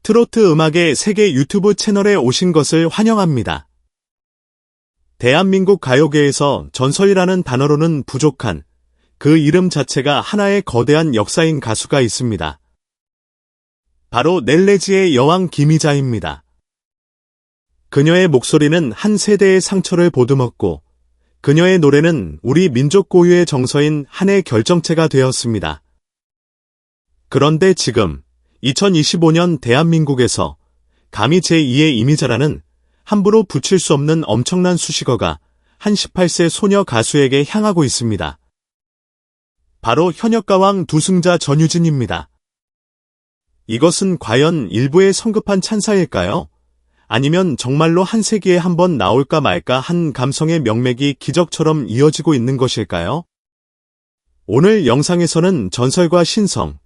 트로트 음악의 세계 유튜브 채널에 오신 것을 환영합니다. 대한민국 가요계에서 전설이라는 단어로는 부족한 그 이름 자체가 하나의 거대한 역사인 가수가 있습니다. 바로 넬레지의 여왕 김희자입니다. 그녀의 목소리는 한 세대의 상처를 보듬었고 그녀의 노래는 우리 민족 고유의 정서인 한의 결정체가 되었습니다. 그런데 지금 2025년 대한민국에서 감히 제2의 이미자라는 함부로 붙일 수 없는 엄청난 수식어가 한 18세 소녀 가수에게 향하고 있습니다. 바로 현역가왕 두승자 전유진입니다. 이것은 과연 일부의 성급한 찬사일까요? 아니면 정말로 한 세기에 한번 나올까 말까 한 감성의 명맥이 기적처럼 이어지고 있는 것일까요? 오늘 영상에서는 전설과 신성,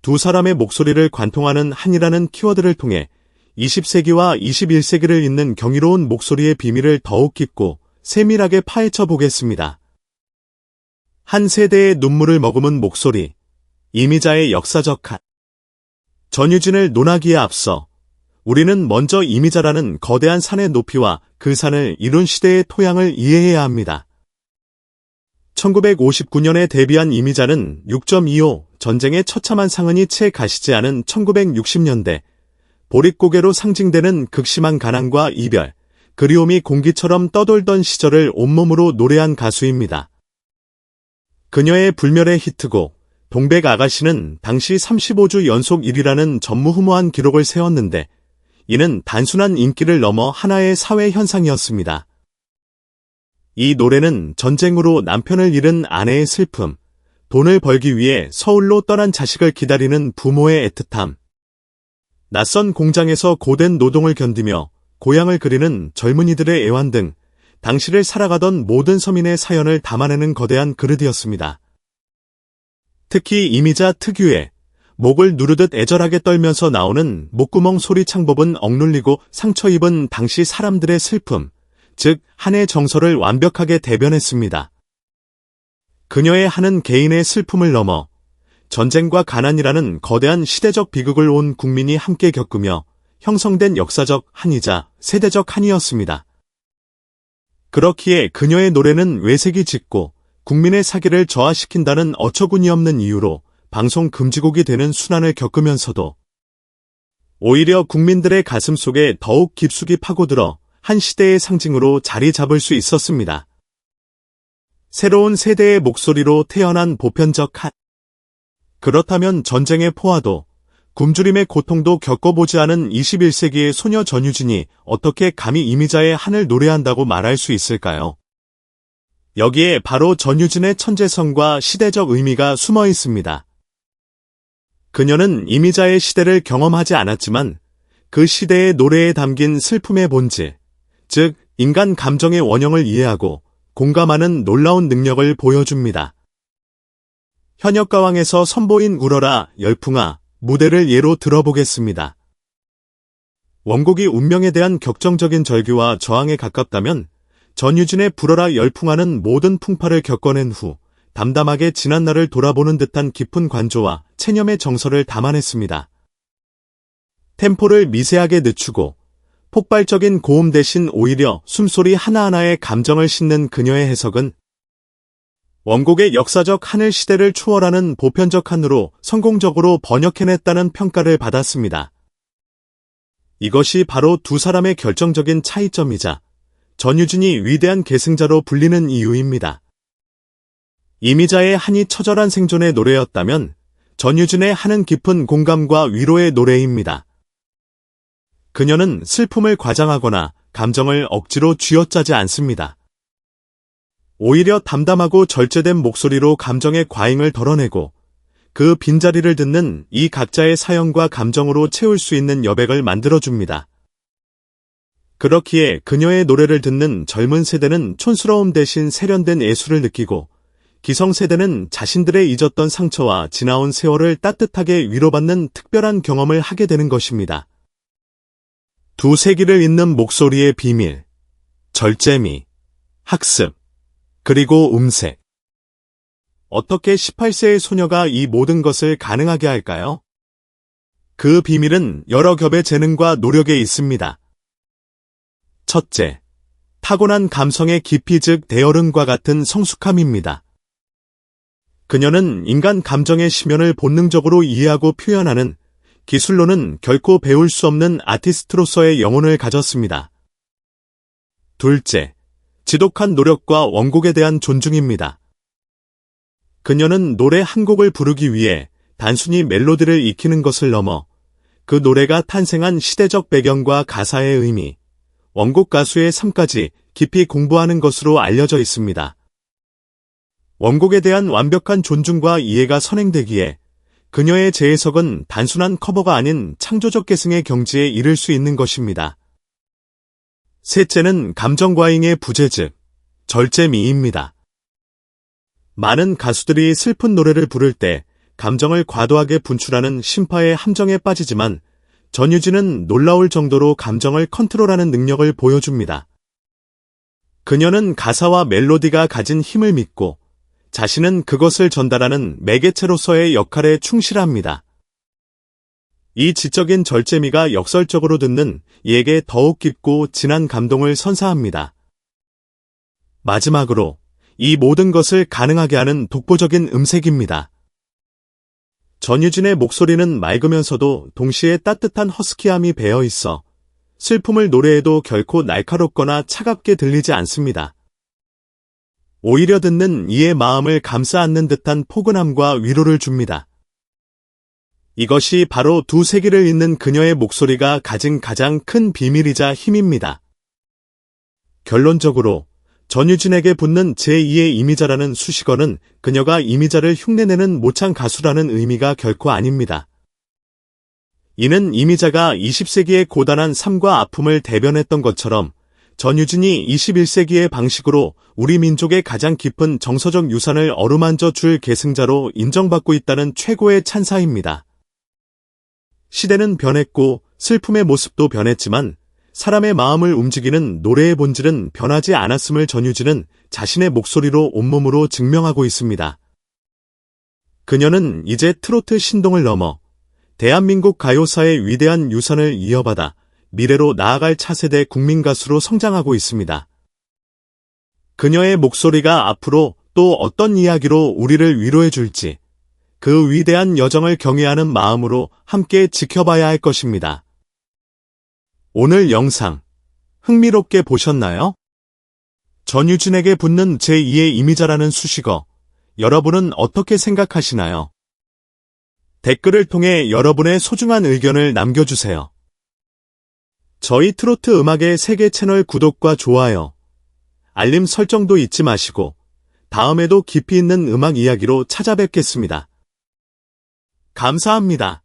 두 사람의 목소리를 관통하는 한이라는 키워드를 통해 20세기와 21세기를 잇는 경이로운 목소리의 비밀을 더욱 깊고 세밀하게 파헤쳐 보겠습니다. 한 세대의 눈물을 머금은 목소리, 이미자의 역사적 한. 전유진을 논하기에 앞서 우리는 먼저 이미자라는 거대한 산의 높이와 그 산을 이룬 시대의 토양을 이해해야 합니다. 1959년에 데뷔한 이미자는 6.25 전쟁의 처참한 상흔이 채 가시지 않은 1960년대 보릿고개로 상징되는 극심한 가난과 이별, 그리움이 공기처럼 떠돌던 시절을 온몸으로 노래한 가수입니다. 그녀의 불멸의 히트곡 동백 아가씨는 당시 35주 연속 1위라는 전무후무한 기록을 세웠는데 이는 단순한 인기를 넘어 하나의 사회 현상이었습니다. 이 노래는 전쟁으로 남편을 잃은 아내의 슬픔, 돈을 벌기 위해 서울로 떠난 자식을 기다리는 부모의 애틋함, 낯선 공장에서 고된 노동을 견디며 고향을 그리는 젊은이들의 애환 등 당시를 살아가던 모든 서민의 사연을 담아내는 거대한 그릇이었습니다. 특히 이미자 특유의 목을 누르듯 애절하게 떨면서 나오는 목구멍 소리 창법은 억눌리고 상처 입은 당시 사람들의 슬픔, 즉 한의 정서를 완벽하게 대변했습니다. 그녀의 한은 개인의 슬픔을 넘어 전쟁과 가난이라는 거대한 시대적 비극을 온 국민이 함께 겪으며 형성된 역사적 한이자 세대적 한이었습니다. 그렇기에 그녀의 노래는 외색이 짙고 국민의 사기를 저하시킨다는 어처구니없는 이유로 방송 금지곡이 되는 순환을 겪으면서도 오히려 국민들의 가슴 속에 더욱 깊숙이 파고들어 한 시대의 상징으로 자리 잡을 수 있었습니다. 새로운 세대의 목소리로 태어난 보편적 한. 그렇다면 전쟁의 포화도, 굶주림의 고통도 겪어보지 않은 21세기의 소녀 전유진이 어떻게 감히 이미자의 한을 노래한다고 말할 수 있을까요? 여기에 바로 전유진의 천재성과 시대적 의미가 숨어 있습니다. 그녀는 이미자의 시대를 경험하지 않았지만 그 시대의 노래에 담긴 슬픔의 본질, 즉 인간 감정의 원형을 이해하고 공감하는 놀라운 능력을 보여줍니다. 현역가왕에서 선보인 울어라 열풍아 무대를 예로 들어보겠습니다. 원곡이 운명에 대한 격정적인 절규와 저항에 가깝다면 전유진의 불어라 열풍아는 모든 풍파를 겪어낸 후 담담하게 지난날을 돌아보는 듯한 깊은 관조와 체념의 정서를 담아냈습니다. 템포를 미세하게 늦추고 폭발적인 고음 대신 오히려 숨소리 하나하나에 감정을 싣는 그녀의 해석은 원곡의 역사적 한을 시대를 초월하는 보편적 한으로 성공적으로 번역해냈다는 평가를 받았습니다. 이것이 바로 두 사람의 결정적인 차이점이자 전유진이 위대한 계승자로 불리는 이유입니다. 이미자의 한이 처절한 생존의 노래였다면 전유진의 한은 깊은 공감과 위로의 노래입니다. 그녀는 슬픔을 과장하거나 감정을 억지로 쥐어짜지 않습니다. 오히려 담담하고 절제된 목소리로 감정의 과잉을 덜어내고 그 빈자리를 듣는 이 각자의 사연과 감정으로 채울 수 있는 여백을 만들어줍니다. 그렇기에 그녀의 노래를 듣는 젊은 세대는 촌스러움 대신 세련된 예술을 느끼고 기성세대는 자신들의 잊었던 상처와 지나온 세월을 따뜻하게 위로받는 특별한 경험을 하게 되는 것입니다. 두 세기를 잇는 목소리의 비밀, 절제미, 학습, 그리고 음색. 어떻게 18세의 소녀가 이 모든 것을 가능하게 할까요? 그 비밀은 여러 겹의 재능과 노력에 있습니다. 첫째, 타고난 감성의 깊이 즉 대어른과 같은 성숙함입니다. 그녀는 인간 감정의 심연을 본능적으로 이해하고 표현하는 기술로는 결코 배울 수 없는 아티스트로서의 영혼을 가졌습니다. 둘째, 지독한 노력과 원곡에 대한 존중입니다. 그녀는 노래 한 곡을 부르기 위해 단순히 멜로디를 익히는 것을 넘어 그 노래가 탄생한 시대적 배경과 가사의 의미, 원곡 가수의 삶까지 깊이 공부하는 것으로 알려져 있습니다. 원곡에 대한 완벽한 존중과 이해가 선행되기에 그녀의 재해석은 단순한 커버가 아닌 창조적 계승의 경지에 이를 수 있는 것입니다. 셋째는 감정과잉의 부재 즉 절제미입니다. 많은 가수들이 슬픈 노래를 부를 때 감정을 과도하게 분출하는 심파의 함정에 빠지지만 전유진은 놀라울 정도로 감정을 컨트롤하는 능력을 보여줍니다. 그녀는 가사와 멜로디가 가진 힘을 믿고 자신은 그것을 전달하는 매개체로서의 역할에 충실합니다. 이 지적인 절제미가 역설적으로 듣는 이에게 더욱 깊고 진한 감동을 선사합니다. 마지막으로 이 모든 것을 가능하게 하는 독보적인 음색입니다. 전유진의 목소리는 맑으면서도 동시에 따뜻한 허스키함이 배어 있어 슬픔을 노래해도 결코 날카롭거나 차갑게 들리지 않습니다. 오히려 듣는 이의 마음을 감싸 안는 듯한 포근함과 위로를 줍니다. 이것이 바로 두 세기를 잇는 그녀의 목소리가 가진 가장 큰 비밀이자 힘입니다. 결론적으로 전유진에게 붙는 제2의 이미자라는 수식어는 그녀가 이미자를 흉내내는 모창 가수라는 의미가 결코 아닙니다. 이는 이미자가 20세기의 고단한 삶과 아픔을 대변했던 것처럼 전유진이 21세기의 방식으로 우리 민족의 가장 깊은 정서적 유산을 어루만져 줄 계승자로 인정받고 있다는 최고의 찬사입니다. 시대는 변했고 슬픔의 모습도 변했지만 사람의 마음을 움직이는 노래의 본질은 변하지 않았음을 전유진은 자신의 목소리로 온몸으로 증명하고 있습니다. 그녀는 이제 트로트 신동을 넘어 대한민국 가요사의 위대한 유산을 이어받아 미래로 나아갈 차세대 국민 가수로 성장하고 있습니다. 그녀의 목소리가 앞으로 또 어떤 이야기로 우리를 위로해 줄지 그 위대한 여정을 경외하는 마음으로 함께 지켜봐야 할 것입니다. 오늘 영상 흥미롭게 보셨나요? 전유진에게 붙는 제2의 이미자라는 수식어, 여러분은 어떻게 생각하시나요? 댓글을 통해 여러분의 소중한 의견을 남겨주세요. 저희 트로트 음악의 세계 채널 구독과 좋아요, 알림 설정도 잊지 마시고 다음에도 깊이 있는 음악 이야기로 찾아뵙겠습니다. 감사합니다.